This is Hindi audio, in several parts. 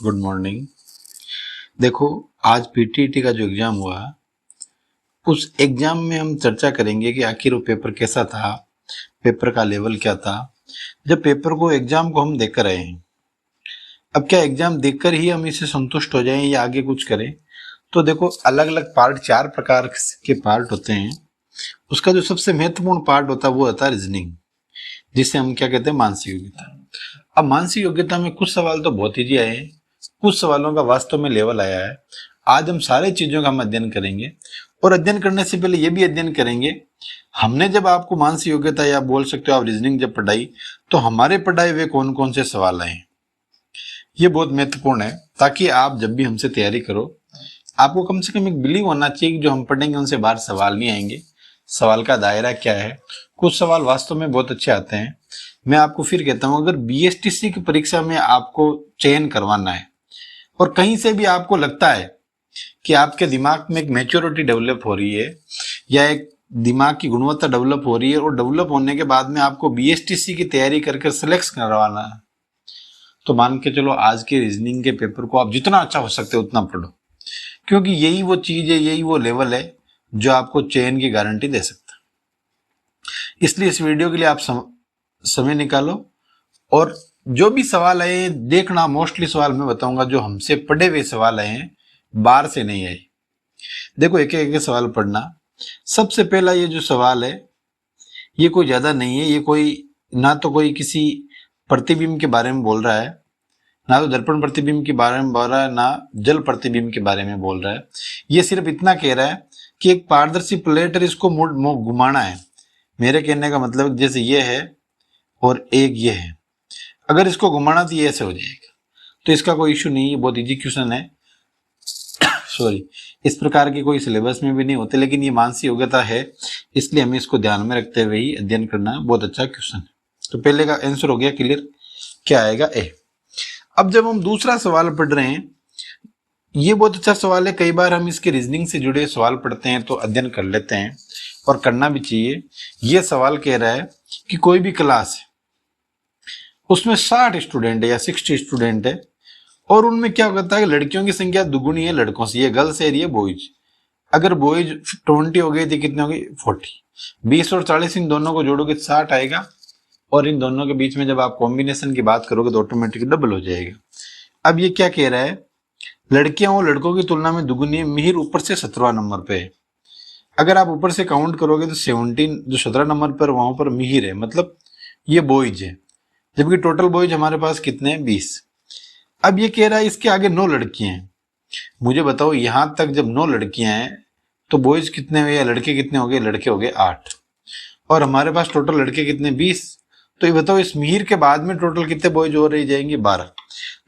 Good morning. देखो, आज पीटीईटी का जो एग्जाम हुआ उस एग्जाम में हम चर्चा करेंगे कि आखिर वो पेपर कैसा था, पेपर का लेवल क्या था। जब पेपर को एग्जाम को हम देकर आए हैं, अब क्या एग्जाम देखकर ही हम इसे संतुष्ट हो जाएं या आगे कुछ करें? तो देखो, अलग अलग पार्ट, 4 प्रकार के पार्ट होते हैं। उसका जो सबसे महत्वपूर्ण पार्ट होता है वो होता है रीजनिंग, जिसे हम क्या कहते हैं, मानसिक योग्यता। अब मानसिक योग्यता में कुछ सवाल तो बहुत ईजी आए हैं, कुछ सवालों का वास्तव में लेवल आया है। आज हम सारे चीजों का हम अध्ययन करेंगे, और अध्ययन करने से पहले ये भी अध्ययन करेंगे, हमने जब आपको मानसिक योग्यता या बोल सकते हो आप रीजनिंग जब पढ़ाई, तो हमारे पढ़ाए हुए कौन कौन से सवाल आए। ये बहुत महत्वपूर्ण है, ताकि आप जब भी हमसे तैयारी करो, आपको कम से कम एक बिलीव होना चाहिए कि जो हम पढ़ेंगे उनसे बाहर सवाल नहीं आएंगे। सवाल का दायरा क्या है, कुछ सवाल वास्तव में बहुत अच्छे आते हैं। मैं आपको फिर कहता हूं, अगर बीएसटीसी की परीक्षा में आपको चयन करवाना है और कहीं से भी आपको लगता है कि आपके दिमाग में एक मैच्योरिटी डेवलप हो रही है या एक दिमाग की गुणवत्ता डेवलप हो रही है, और डेवलप होने के बाद में आपको बीएसटीसी की तैयारी करके सिलेक्ट करवाना है, तो मान के चलो आज के रीजनिंग के पेपर को आप जितना अच्छा हो सकते हो उतना पढ़ो, क्योंकि यही वो चीज है, यही वो लेवल है जो आपको चयन की गारंटी दे सकता है। इसलिए इस वीडियो के लिए आप समय निकालो, और जो भी सवाल आए देखना, मोस्टली सवाल मैं बताऊंगा जो हमसे पढ़े हुए सवाल आए हैं, बाहर से नहीं आए। देखो, एक एक सवाल पढ़ना। सबसे पहला ये जो सवाल है, ये कोई ज्यादा नहीं है, ये कोई ना तो कोई किसी प्रतिबिंब के बारे में बोल रहा है, ना तो दर्पण प्रतिबिंब के बारे में बोल रहा है, ना जल प्रतिबिंब के बारे में बोल रहा है। ये सिर्फ इतना कह रहा है कि एक पारदर्शी प्लेट है, इसको घुमाना है। मेरे कहने का मतलब जैसे ये है और एक ये है, अगर इसको घुमाना तो ये ऐसे हो जाएगा, तो इसका कोई इश्यू नहीं है, बहुत इजी क्वेश्चन है। सॉरी, इस प्रकार के कोई सिलेबस में भी नहीं होते, लेकिन ये मानसिक योग्यता है, इसलिए हमें इसको ध्यान में रखते हुए ही अध्ययन करना। बहुत अच्छा क्वेश्चन है। तो पहले का आंसर हो गया क्लियर, क्या आएगा, ए। अब जब हम दूसरा सवाल पढ़ रहे हैं, ये बहुत अच्छा सवाल है। कई बार हम इसके रीजनिंग से जुड़े सवाल पढ़ते हैं तो अध्ययन कर लेते हैं, और करना भी चाहिए। ये सवाल कह रहा है कि कोई भी क्लास है, उसमें 60 स्टूडेंट है या 60 स्टूडेंट है, और उनमें क्या होता है कि लड़कियों की संख्या दुगुनी है लड़कों से। ये गर्ल्स एरिया, बॉयज। अगर बॉयज 20 हो गई तो कितने हो गई, 40। 20 और 40 इन दोनों को जोड़ोगे तो 60 आएगा, और इन दोनों के बीच में जब आप कॉम्बिनेशन की बात करोगे तो ऑटोमेटिक डबल हो जाएगा। अब ये क्या कह रहा है, लड़कियां और लड़कों की तुलना में दुगुनी है। मिहिर ऊपर से 17वां नंबर पे है। अगर आप ऊपर से काउंट करोगे तो 17, जो 17 नंबर पर वहां पर मिहिर है, मतलब ये बॉयज है, जबकि टोटल बॉयज हमारे पास कितने हैं, 20। अब ये कह रहा है इसके आगे 9 लड़कियां हैं। मुझे बताओ, यहां तक जब 9 लड़कियां हैं तो बॉयज कितने हुए या लड़के कितने हो गए, लड़के हो गए 8, और हमारे पास टोटल लड़के कितने, 20। तो ये बताओ, इस मिहिर के बाद में टोटल कितने बॉयज हो रही जाएंगे, 12।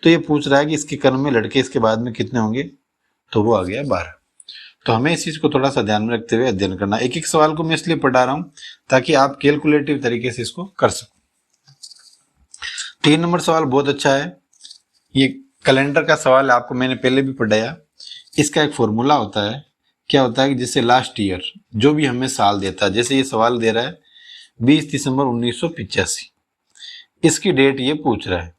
तो ये पूछ रहा है कि इसके क्रम में लड़के इसके बाद में कितने होंगे, तो वो आ गया 12। तो हमें इस चीज को थोड़ा सा ध्यान में रखते हुए अध्ययन करना। एक एक सवाल को मैं इसलिए पढ़ा रहा हूं ताकि आप कैलकुलेटिव तरीके से इसको कर सको। 3 नंबर सवाल बहुत अच्छा है। ये कैलेंडर का सवाल है, आपको मैंने पहले भी पढ़ाया। इसका एक फॉर्मूला होता है, क्या होता है कि जैसे लास्ट ईयर जो भी हमें साल देता है, जैसे ये सवाल दे रहा है 20 दिसंबर 1985, इसकी डेट ये पूछ रहा है।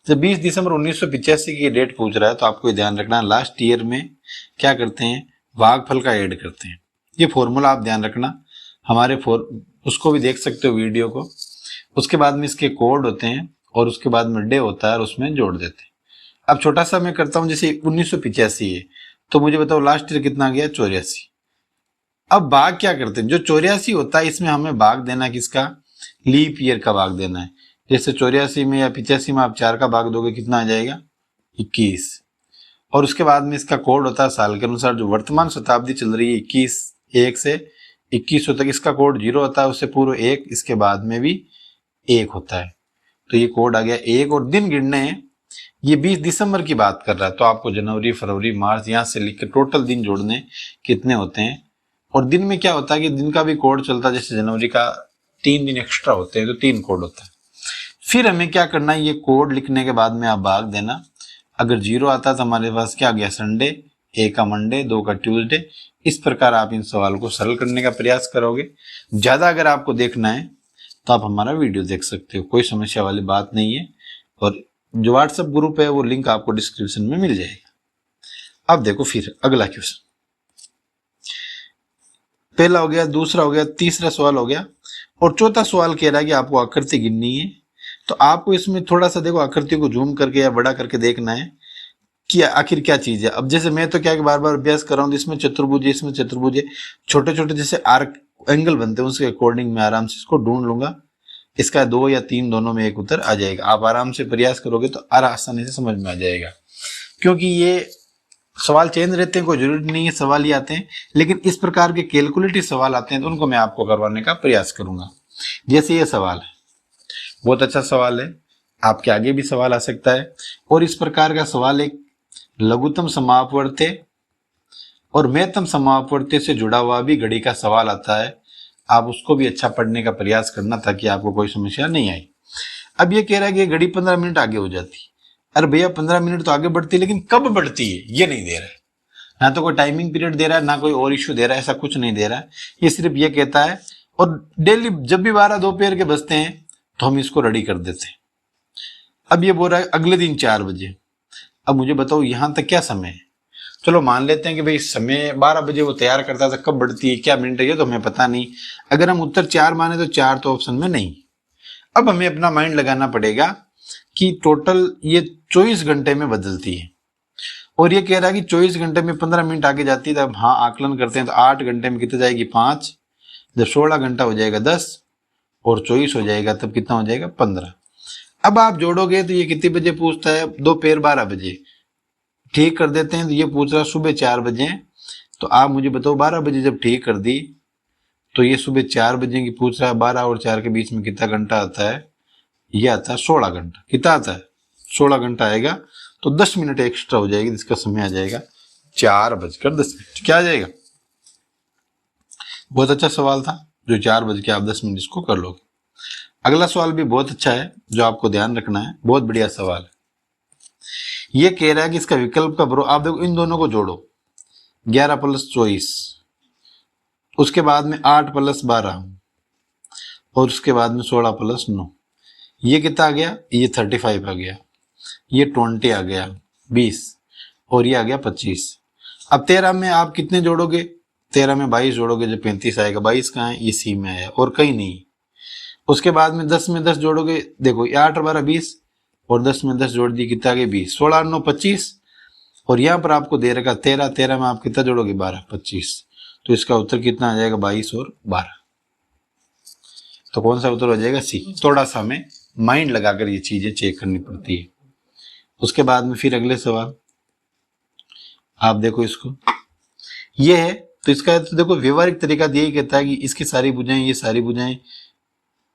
जब 20 दिसंबर 1985 की डेट पूछ रहा है तो आपको ध्यान रखना, लास्ट ईयर में क्या करते हैं, भागफल का ऐड करते हैं। ये फॉर्मूला आप ध्यान रखना। हमारे उसको भी देख सकते हो वीडियो को। उसके बाद में इसके कोड होते हैं, और उसके बाद में डे होता है, और उसमें जोड़ देते हैं। अब छोटा सा मैं करता हूं, जैसे 1985 है तो मुझे बताओ लास्ट ईयर कितना गया, 84। अब भाग क्या करते हैं, जो 84 होता है इसमें हमें भाग देना किसका, लीप ईयर का भाग देना है। जैसे 84 में या 85 में आप 4 का भाग दोगे, कितना आ जाएगा, 21। और उसके बाद में इसका कोड होता है साल के अनुसार। जो वर्तमान शताब्दी चल रही है 21 से 2100 तक, इसका कोड 0 होता है, उससे पूर्व 1, इसके बाद में भी 1 होता है। तो ये कोड आ गया 1, और दिन गिनने हैं। ये 20 दिसंबर की बात कर रहा है, तो आपको जनवरी, फरवरी, मार्च यहां से लिख के टोटल दिन जोड़ने कितने होते हैं। और दिन में क्या होता है कि दिन का भी कोड चलता है, जैसे जनवरी का 3 दिन एक्स्ट्रा होते हैं तो 3 कोड होता है। फिर हमें क्या करना है, ये कोड लिखने के बाद में आप भाग देना। अगर 0 आता तो हमारे पास क्या गया, संडे, 1 का मंडे, 2 का ट्यूसडे। इस प्रकार आप इन सवाल को सरल करने का प्रयास करोगे। ज्यादा अगर आपको देखना है तो आप हमारा वीडियो देख सकते हो, कोई समस्या वाली बात नहीं है। और जो व्हाट्सएप ग्रुप है वो लिंक आपको डिस्क्रिप्शन में मिल जाएगा। अब देखो फिर अगला क्वेश्चन, पहला हो गया, दूसरा हो गया, तीसरा सवाल हो गया, और चौथा सवाल कह रहा है कि आपको आकृति गिननी है। तो आपको इसमें थोड़ा सा देखो आकृतियों को जूम करके या बड़ा करके देखना है कि आखिर क्या चीज है। अब जैसे मैं तो क्या बार बार अभ्यास कर रहा हूँ, इसमें चतुर्भुज है, इसमें चतुर्भुज है, छोटे छोटे जैसे आर्क एंगल बनते हैं उसके अकॉर्डिंग मैं आराम से इसको ढूंढ लूंगा। इसका 2 या 3 दोनों में एक उत्तर आ जाएगा। आप आराम से प्रयास करोगे तो आसानी से समझ में आ जाएगा, क्योंकि ये सवाल चेंज रहते हैं, कोई जरूरी नहीं है सवाल ही आते हैं, लेकिन इस प्रकार के कैलकुलेटिव सवाल आते हैं तो उनको मैं आपको करवाने का प्रयास करूंगा। जैसे ये सवाल है, बहुत अच्छा सवाल है, आपके आगे भी सवाल आ सकता है। और इस प्रकार का सवाल एक लघुत्तम समापवर्त्य और महत्तम समापवर्त्य से जुड़ा हुआ भी घड़ी का सवाल आता है। आप उसको भी अच्छा पढ़ने का प्रयास करना ताकि आपको कोई समस्या नहीं आई। अब ये कह रहा है कि घड़ी 15 मिनट आगे हो जाती। अरे भैया 15 मिनट तो आगे बढ़ती है, लेकिन कब बढ़ती है ये नहीं दे रहा है। ना तो कोई टाइमिंग पीरियड दे रहा है, ना कोई और इश्यू दे रहा है, ऐसा कुछ नहीं दे रहा है। ये सिर्फ ये कहता है, और डेली जब भी 12 दोपहर के बजते हैं तो हम इसको रेडी कर देते हैं। अब ये बोल रहा है अगले दिन 4 बजे। अब मुझे बताओ यहां तक क्या समय है। चलो मान लेते हैं कि भाई समय 12 बजे वो तैयार करता था, कब बढ़ती है क्या मिनट है ये तो हमें पता नहीं। अगर हम उत्तर 4 माने तो 4 तो ऑप्शन में नहीं। अब हमें अपना माइंड लगाना पड़ेगा कि टोटल ये 24 घंटे में बदलती है, और ये कह रहा है कि 24 घंटे में 15 मिनट आगे जाती है। तब हाँ आकलन करते हैं तो 8 घंटे में कितने जाएगी 5, जब 16 घंटा हो जाएगा 10, और 24 हो जाएगा तब कितना हो जाएगा 15। अब आप जोड़ोगे तो ये कितने बजे पूछता है, दोपहर 12 बजे। ठीक कर देते हैं तो ये पूछ रहा सुबह 4 बजे। तो आप मुझे बताओ 12 बजे जब ठीक कर दी तो ये सुबह 4 बजे की पूछ रहा है, 12 और 4 के बीच में कितना घंटा आता है, ये आता है 16 घंटा। कितना आता है 16 घंटा आएगा, तो 10 मिनट एक्स्ट्रा हो जाएगी, जिसका समय आ जाएगा 4:10। क्या आ जाएगा। बहुत अच्छा सवाल था, जो 4:10 इसको कर लोगे। अगला सवाल भी बहुत अच्छा है, जो आपको ध्यान रखना है, बहुत बढ़िया सवाल है। ये कह रहा है कि इसका विकल्प का बरो, आप देखो इन दोनों को जोड़ो, 11 + 24, उसके बाद में 8 + 12, और उसके बाद में 16 + 9, ये कितना आ गया, ये 35 आ गया, ये 20 आ गया 20, और ये आ गया 25। अब 13 में आप कितने जोड़ोगे, 13 में 22 जोड़ोगे जो 35 आएगा। 22 कहाँ है, ये सी में आया और कहीं नहीं। उसके बाद में 10 में 10 जोड़ोगे, देखो ये 8 और 12 20, और 10 में 10 जोड़ दिए कितना आ गया 20, 16 और 9 25, और यहाँ पर आपको दे रखा 13, 13 में आप कितना जोड़ोगे 12, 25। तो इसका उत्तर कितना आ जाएगा 22 और 12। तो कौन सा उत्तर हो जाएगा सी। थोड़ा सा हमें माइंड लगाकर ये चीजें चेक करनी पड़ती है। उसके बाद में फिर अगले सवाल आप देखो, इसको ये है तो इसका तो देखो व्यवहारिक तरीका यही कहता है कि इसकी सारी भुजाएं, ये सारी भुजाएं,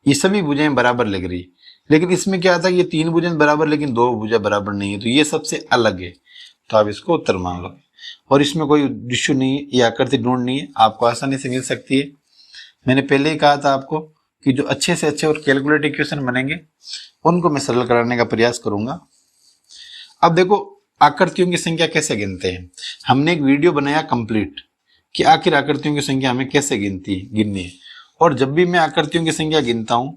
ये सभी भुजाएं बराबर लग रही, लेकिन इसमें क्या आता है, ये 3 भुजाएं बराबर लेकिन 2 भुजा बराबर नहीं है, तो ये सबसे अलग है, तो आप इसको उत्तर मान लो। और इसमें कोई इश्यू नहीं है, ये आकृति ढूंढनी है, आपको आसानी से मिल सकती है। मैंने पहले ही कहा था आपको कि जो अच्छे से अच्छे और कैलकुलेटिव क्वेश्चन बनेंगे उनको मैं सरल कराने का प्रयास करूंगा। अब देखो आकृतियों की संख्या कैसे गिनते हैं, हमने एक वीडियो बनाया कंप्लीट कि आखिर आकृतियों की संख्या हमें कैसे गिननी है। और जब भी मैं आकृतियों की संख्या गिनता हूं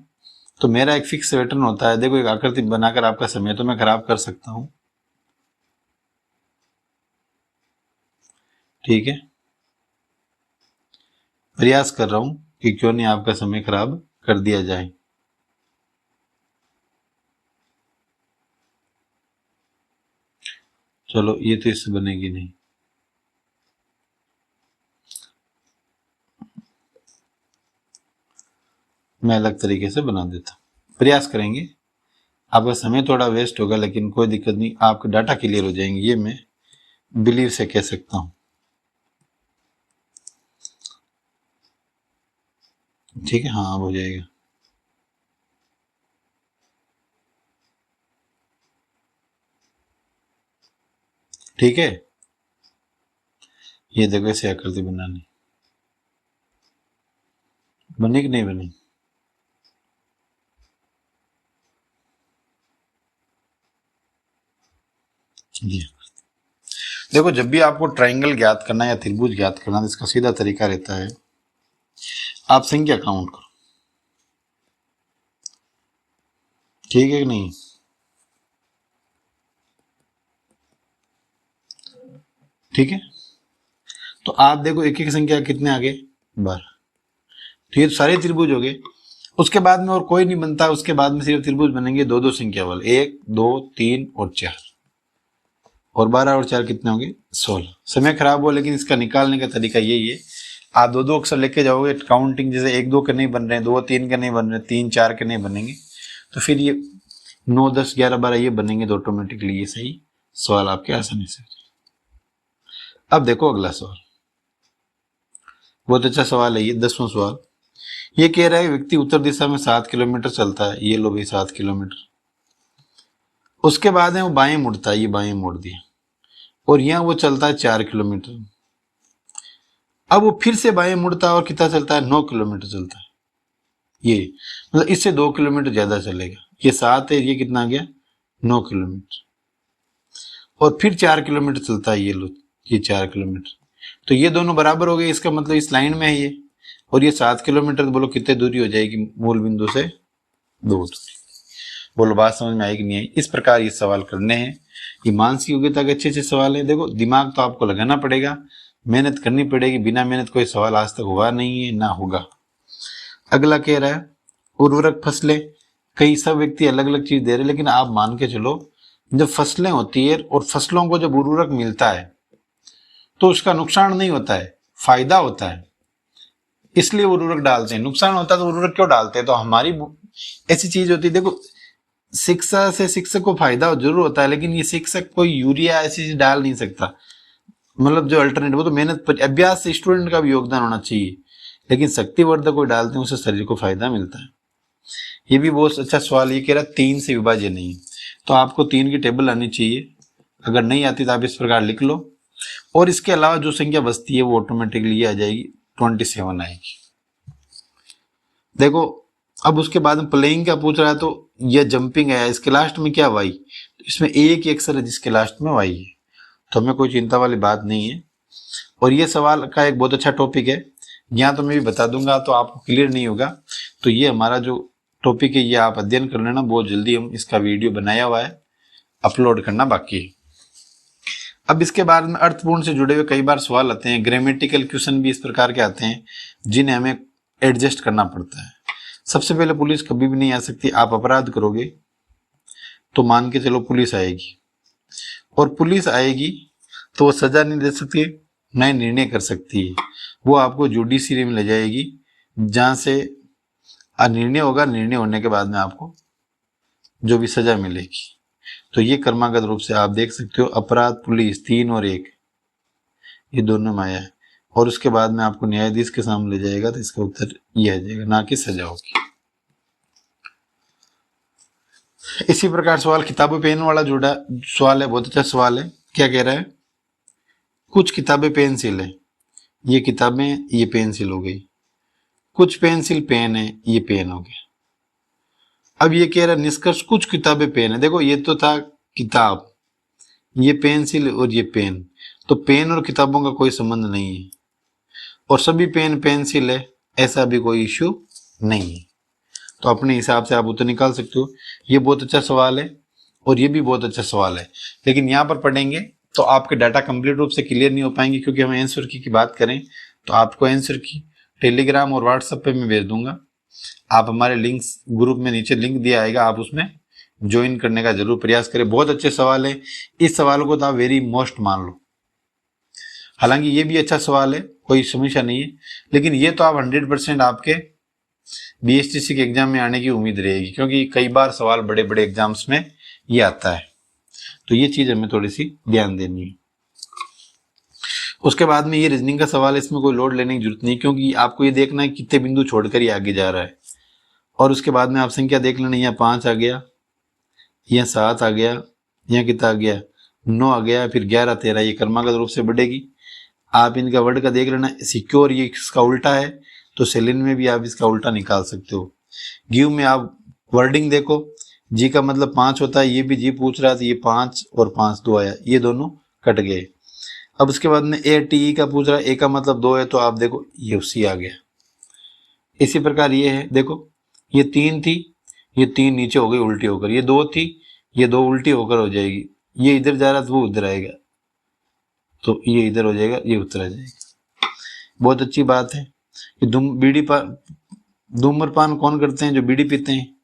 तो मेरा एक फिक्स पैटर्न होता है। देखो एक आकृति बनाकर आपका समय तो मैं खराब कर सकता हूं, ठीक है, प्रयास कर रहा हूं कि क्यों नहीं आपका समय खराब कर दिया जाए। चलो ये तो इससे बनेगी नहीं, मैं अलग तरीके से बना देता हूं, प्रयास करेंगे। आपका समय थोड़ा वेस्ट होगा लेकिन कोई दिक्कत नहीं, आपके डाटा क्लियर हो जाएंगे, ये मैं बिलीव से कह सकता हूं, ठीक है। हाँ अब हो जाएगा, ठीक है। ये देखो ऐसे आकृति बनानी, बनी कि नहीं बनी। ये देखो जब भी आपको ट्रायंगल ज्ञात करना है या त्रिभुज ज्ञात करना है, इसका सीधा तरीका रहता है, आप संख्या काउंट करो, ठीक है कि नहीं। ठीक है, तो आप देखो एक एक संख्या कितने आगे 12, तो ये सारे त्रिभुज हो गए। उसके बाद में और कोई नहीं बनता, उसके बाद में सिर्फ त्रिभुज बनेंगे दो दो संख्या वाले, 1 2 3 और 4, और 12 और 4 कितने होंगे 16। समय खराब हो लेकिन इसका निकालने का तरीका यही है, आप दो दो अक्षर लेके जाओगे काउंटिंग, जैसे 1 2 के नहीं बन रहे हैं, 2 3 के नहीं बन रहे, 3 4 के नहीं बनेंगे, तो फिर ये 9 10 11 12 ये बनेंगे तो ऑटोमेटिकली ये सही सवाल आपके आसानी से। अब देखो अगला सवाल, बहुत अच्छा सवाल है ये, 10वां सवाल। ये कह रहा है व्यक्ति उत्तर दिशा में 7 किलोमीटर चलता है, ये लो भाई 7 किलोमीटर, उसके बाद है वो बाएं मुड़ता है, ये बाएं मोड़ दिया, और यहाँ वो चलता है 4 किलोमीटर। अब वो फिर से बाएं मुड़ता है और कितना चलता है 9 किलोमीटर चलता है, ये मतलब इससे 2 किलोमीटर ज्यादा चलेगा। ये 7 है, ये कितना आ गया 9 किलोमीटर, और फिर 4 किलोमीटर चलता है, ये लो ये 4 किलोमीटर, तो ये दोनों बराबर हो गए, इसका मतलब इस लाइन में है ये, और ये 7 किलोमीटर, बोलो कितने दूरी हो जाएगी मूल बिंदु से 2 दूरी। बोलो बात समझ में आएगी नहीं आई? इस प्रकार ये सवाल करने हैं। ये मानसिक योग्यता के अच्छे अच्छे सवाल है। देखो दिमाग तो आपको लगाना पड़ेगा, मेहनत करनी पड़ेगी, बिना मेहनत कोई सवाल आज तक हुआ नहीं है ना होगा। अगला कह रहा है उर्वरक फसलें, कई सब व्यक्ति अलग अलग चीज दे रहे हैं, लेकिन आप मान के चलो जब फसलें होती है और फसलों को जब उर्वरक मिलता है तो उसका नुकसान नहीं होता है, फायदा होता है, इसलिए उर्वरक डालते हैं। नुकसान होता है तो उर्वरक क्यों डालते हैं? तो हमारी ऐसी चीज होती है, देखो शिक्षा से शिक्षक को फायदा जरूर होता है, लेकिन ये शिक्षक कोई यूरिया ऐसी चीज डाल नहीं सकता, मतलब जो अल्टरनेट, वो तो मेहनत अभ्यास से स्टूडेंट का भी योगदान होना चाहिए, लेकिन शक्तिवर्धक कोई डालते हैं उससे शरीर को फायदा मिलता है। ये भी बहुत अच्छा सवाल, ये कह रहा 3 से विभाज्य नहीं, तो आपको 3 की टेबल आनी चाहिए, अगर नहीं आती तो आप इस प्रकार लिख लो, और इसके अलावा जो संख्या बचती है वो ऑटोमेटिकली आ जाएगी, 27 आएगी। देखो अब उसके बाद में प्लेइंग का पूछ रहा है, तो यह जंपिंग है, इसके लास्ट में क्या वाई, तो इसमें एक ही अक्षर है जिसके लास्ट में वाई है, तो हमें कोई चिंता वाली बात नहीं है। और ये सवाल का एक बहुत अच्छा टॉपिक है, यहाँ तो मैं भी बता दूंगा तो आपको क्लियर नहीं होगा, तो ये हमारा जो टॉपिक है ये आप अध्ययन कर लेना, बहुत जल्दी हम इसका वीडियो बनाया हुआ है, अपलोड करना बाकी है। अब इसके बाद में अर्थपूर्ण से जुड़े हुए कई बार सवाल आते हैं, ग्रामेटिकल क्वेश्चन भी इस प्रकार के आते हैं जिन्हें हमें एडजस्ट करना पड़ता है। सबसे पहले पुलिस कभी भी नहीं आ सकती, आप अपराध करोगे तो मान के चलो पुलिस आएगी, और पुलिस आएगी तो वो सजा नहीं दे सकती, नए निर्णय कर सकती है, वो आपको जुडिशरी में ले जाएगी जहां से निर्णय होगा, निर्णय होने के बाद में आपको जो भी सजा मिलेगी। तो ये क्रमागत रूप से आप देख सकते हो, अपराध पुलिस 3 और 1 ये दोनों में आया है, और उसके बाद में आपको न्यायाधीश के सामने ले जाएगा, तो इसका उत्तर ये आ जाएगा, ना कि सजा होगी। इसी प्रकार सवाल किताबें पेन वाला जुड़ा सवाल है, बहुत अच्छा सवाल है। क्या कह रहा है, कुछ किताबें पेंसिल है, ये किताबें ये पेंसिल हो गई, कुछ पेंसिल पेन है, ये पेन हो गया। अब ये कह रहा है निष्कर्ष कुछ किताबें पेन है, देखो ये तो था किताब, ये पेंसिल और ये पेन, तो पेन और किताबों का कोई संबंध नहीं है, और सभी पेन पेंसिल है ऐसा भी कोई इश्यू नहीं है, तो अपने हिसाब से आप उत्तर निकाल सकते हो। ये बहुत अच्छा सवाल है और ये भी बहुत अच्छा सवाल है, लेकिन यहाँ पर पढ़ेंगे तो आपके डाटा कंप्लीट रूप से क्लियर नहीं हो पाएंगे, क्योंकि हम आंसर की बात करें तो आपको आंसर की टेलीग्राम और व्हाट्सएप पे मैं भेज दूंगा, आप हमारे लिंक्स ग्रुप में नीचे लिंक दिया आएगा, आप उसमें ज्वाइन करने का जरूर प्रयास करें। बहुत अच्छे सवाल है, इस सवाल को तो आप वेरी मोस्ट मान लो, हालांकि ये भी अच्छा सवाल है, कोई समस्या नहीं है, लेकिन ये तो आप 100% आपके बीएसटीसी के एग्जाम में आने की उम्मीद रहेगी, क्योंकि कई बार सवाल बड़े बड़े एग्जाम्स में ये आता है, तो ये चीज हमें थोड़ी सी ध्यान देनी है। उसके बाद में ये रीजनिंग का सवाल है, इसमें कोई लोड लेने की जरूरत नहीं, क्योंकि आपको ये देखना है कितने बिंदु छोड़कर ही आगे जा रहा है, और उसके बाद में आप संख्या देख लेना, यहाँ 5 आ गया, यहाँ 7 आ गया, यहाँ कितना आ गया 9 आ गया, फिर 11 13, ये क्रमागत रूप से बढ़ेगी। आप इनका वर्ड का देख लेना, सिक्योर ये इसका उल्टा है, तो सेलिन में भी आप इसका उल्टा निकाल सकते हो। गिव में आप वर्डिंग देखो, जी का मतलब 5 होता है, ये भी जी पूछ रहा था, ये 5 और 5 2 आया, ये दोनों कट गए। अब उसके बाद में ए टी ई का पूछ रहा है, ए का मतलब 2 है, तो आप देखो ये उसी आ गया। इसी प्रकार ये है, देखो ये 3 थी, ये 3 नीचे हो गई उल्टी होकर, ये 2 थी, ये 2 उल्टी होकर हो जाएगी, ये इधर जा रहा था वो उधर आएगा, तो ये इधर हो जाएगा, ये उत्तर आ जाएगा। बहुत अच्छी बात है। धूम्रपान कौन करते हैं? जो बीड़ी पीते हैं,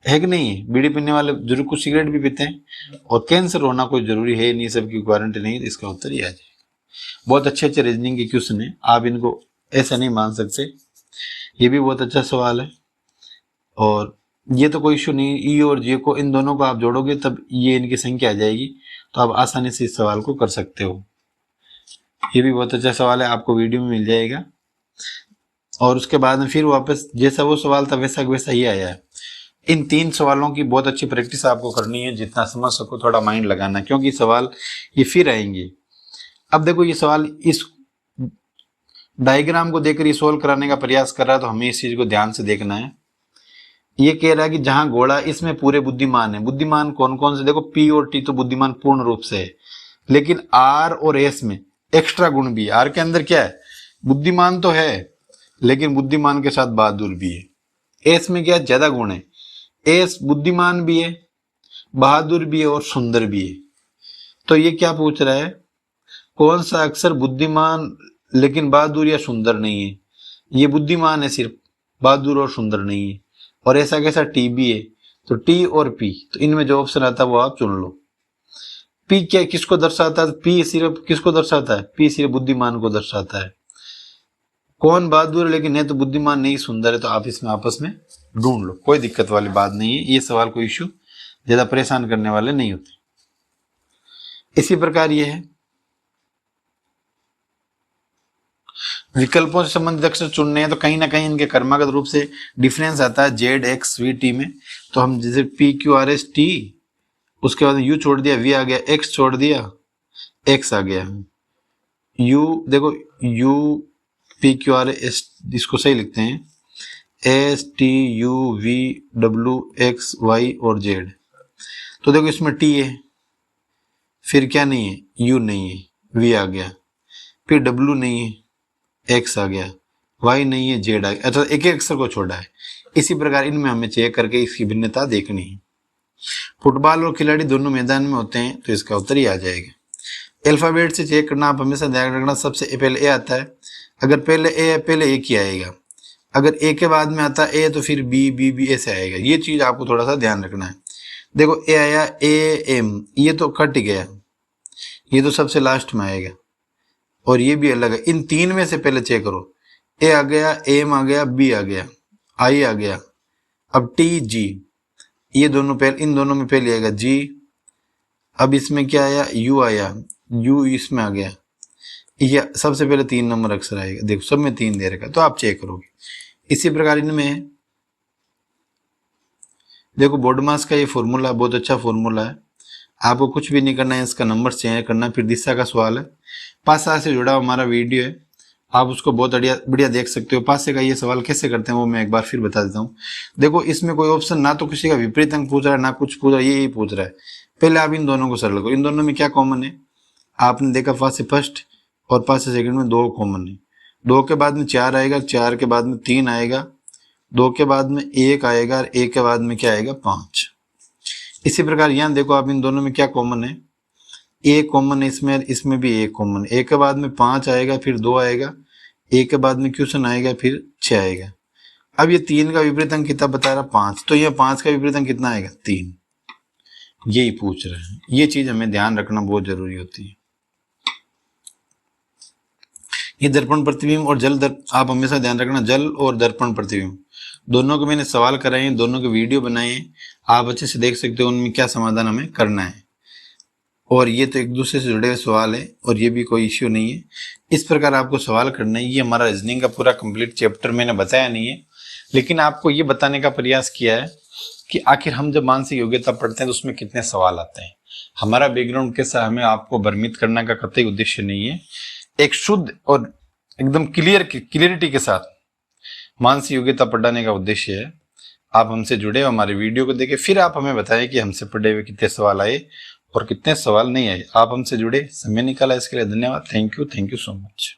है कि नहीं? बीड़ी पीने वाले जरूर कुछ सिगरेट भी पीते हैं। और कैंसर होना कोई जरूरी है नहीं, सबकी गारंटी नहीं, तो इसका उत्तर ये आ जाएगा। बहुत अच्छे अच्छे रीजनिंग के क्वेश्चन है, आप इनको ऐसा नहीं मान सकते। ये भी बहुत अच्छा सवाल है, और ये तो कोई इशू नहीं। ई और जे को, इन दोनों को आप जोड़ोगे तब ये इनकी संख्या आ जाएगी, तो आप आसानी से इस सवाल को कर सकते हो। ये भी बहुत अच्छा सवाल है, आपको वीडियो में मिल जाएगा। और उसके बाद में फिर वापस जैसा वो सवाल था वैसा वैसा ही आया है। इन 3 सवालों की बहुत अच्छी प्रैक्टिस आपको करनी है, जितना समझ सको थोड़ा माइंड लगाना, क्योंकि सवाल ये फिर आएंगे। अब देखो ये सवाल इस डायग्राम को देखकर ये सोल्व कराने का प्रयास कर रहा है, तो हमें इस चीज को ध्यान से देखना है। ये कह रहा है कि जहां घोड़ा, इसमें पूरे बुद्धिमान है। बुद्धिमान कौन कौन से? देखो पी और टी तो बुद्धिमान पूर्ण रूप से है, लेकिन आर और एस में एक्स्ट्रा गुण भी है। आर के अंदर क्या है? बुद्धिमान तो है, लेकिन बुद्धिमान के साथ बहादुर भी है। एस में क्या है? ज्यादा गुण है। एस बुद्धिमान भी है, बहादुर भी है और सुंदर भी है। तो ये क्या पूछ रहा है? कौन सा अक्षर बुद्धिमान लेकिन बहादुर या सुंदर नहीं है? ये बुद्धिमान है सिर्फ, बहादुर और सुंदर नहीं है। और ऐसा कैसा? टी भी है। तो टी और पी, तो इनमें जो ऑप्शन आता है वो आप चुन लो। पी क्या किसको दर्शाता है? पी सिर्फ किसको दर्शाता है? पी सिर्फ बुद्धिमान को दर्शाता है। कौन बहादुर है लेकिन है तो बुद्धिमान नहीं, सुंदर है, तो आप इसमें आपस में ढूंढ लो, कोई दिक्कत वाली बात नहीं है। ये सवाल कोई इश्यू ज्यादा परेशान करने वाले नहीं होते। इसी प्रकार ये है, विकल्पों से संबंधित अक्षर चुनने हैं, तो कहीं ना कहीं इनके कर्मागत रूप से डिफरेंस आता है जेड एक्स वी टी में। तो हम जैसे P Q R S T, उसके बाद यू छोड़ दिया, वी आ गया, एक्स छोड़ दिया, एक्स आ गया, यू देखो U P Q R S, इसको सही लिखते हैं, S T U V W X Y और जेड। तो देखो इसमें टी है, फिर क्या नहीं है? यू नहीं है, वी आ गया, फिर डब्ल्यू नहीं है, एक्स आ गया, वाई नहीं है, जेड आ गया। अच्छा, एक एक अक्षर को छोड़ा है। इसी प्रकार इनमें हमें चेक करके इसकी भिन्नता देखनी है। फुटबॉल और खिलाड़ी दोनों मैदान में होते हैं, तो इसका उत्तर ही आ जाएगा। अल्फाबेट से चेक करना, आप हमेशा ध्यान रखना, सबसे पहले ए आता है। अगर पहले ए है, पहले एक ही आएगा। अगर ए के बाद में आता ए तो फिर बी, बी बी ऐसे आएगा। ये चीज आपको थोड़ा सा ध्यान रखना है। देखो ए आया, ए एम, ये तो कट गया, ये तो सबसे लास्ट में आएगा, और ये भी अलग है। इन 3 में से पहले चेक करो। ए आ गया, एम आ गया, बी आ गया, आई आ गया, अब टी जी, ये दोनों पहले, इन दोनों में पहले आएगा जी। अब इसमें क्या आया? यू आया, यू इसमें आ गया, ये सबसे पहले 3 नंबर अक्षर आएगा। देखो सब में 3 दे रखा, तो आप चेक करोगे। इसी प्रकार इनमें देखो बोर्डमास का ये फॉर्मूला बहुत अच्छा फॉर्मूला है, आपको कुछ भी नहीं करना है, इसका नंबर चेंज करना। फिर दिशा का सवाल है, पासा से जुड़ा हमारा वीडियो है, आप उसको बहुत बढ़िया देख सकते हो। पासे का ये सवाल कैसे करते हैं वो मैं एक बार फिर बता देता हूँ। देखो इसमें कोई ऑप्शन ना तो किसी का विपरीत अंक पूछ रहा है, ना कुछ पूछ रहा है, यही पूछ रहा है। पहले आप इन दोनों को सरल करो। इन दोनों में क्या कॉमन है? आपने देखा पासे फर्स्ट और पासे सेकंड में 2 कॉमन है। 2 के बाद में 4 आएगा, 4 के बाद में 3 आएगा, 2 के बाद में 1 आएगा, और 1 के बाद में क्या आएगा? 5। इसी प्रकार यहाँ देखो आप इन दोनों में क्या कॉमन है? 1 कॉमन है इसमें भी 1 कॉमन है। 1 के बाद में 5 आएगा, फिर 2 आएगा, 1 के बाद में क्वेश्चन आएगा, फिर 6 आएगा। अब ये 3 का विपरीत अंक कितना बता रहा? 5। तो यहाँ 5 का विपरीत अंक कितना आएगा? 3। यही पूछ रहे हैं। ये चीज हमें ध्यान रखना बहुत जरूरी होती है। ये दर्पण प्रतिबिंब और आप हमेशा ध्यान रखना, जल और दर्पण प्रतिबिंब दोनों के मैंने सवाल कराए हैं, दोनों के वीडियो बनाए हैं, आप अच्छे से देख सकते हो उनमें क्या समाधान हमें करना है। और ये तो एक दूसरे से जुड़े हुए सवाल है, और ये भी कोई इश्यू नहीं है। इस प्रकार आपको सवाल करना है। ये हमारा रीजनिंग का पूरा कंप्लीट चैप्टर मैंने बताया नहीं है, लेकिन आपको ये बताने का प्रयास किया है कि आखिर हम जब मानसिक योग्यता पढ़ते हैं तो उसमें कितने सवाल आते हैं। हमारा बैकग्राउंड कैसा, हमें आपको भ्रमित करने का कतई उद्देश्य नहीं है। एक शुद्ध और एकदम क्लियरिटी के साथ मानसिक योग्यता पढ़ाने का उद्देश्य है। आप हमसे जुड़े हो, हमारे वीडियो को देखें, फिर आप हमें बताएं कि हमसे पढ़े हुए कितने सवाल आए और कितने सवाल नहीं आए। आप हमसे जुड़े, समय निकाला, इसके लिए धन्यवाद। Thank you so much.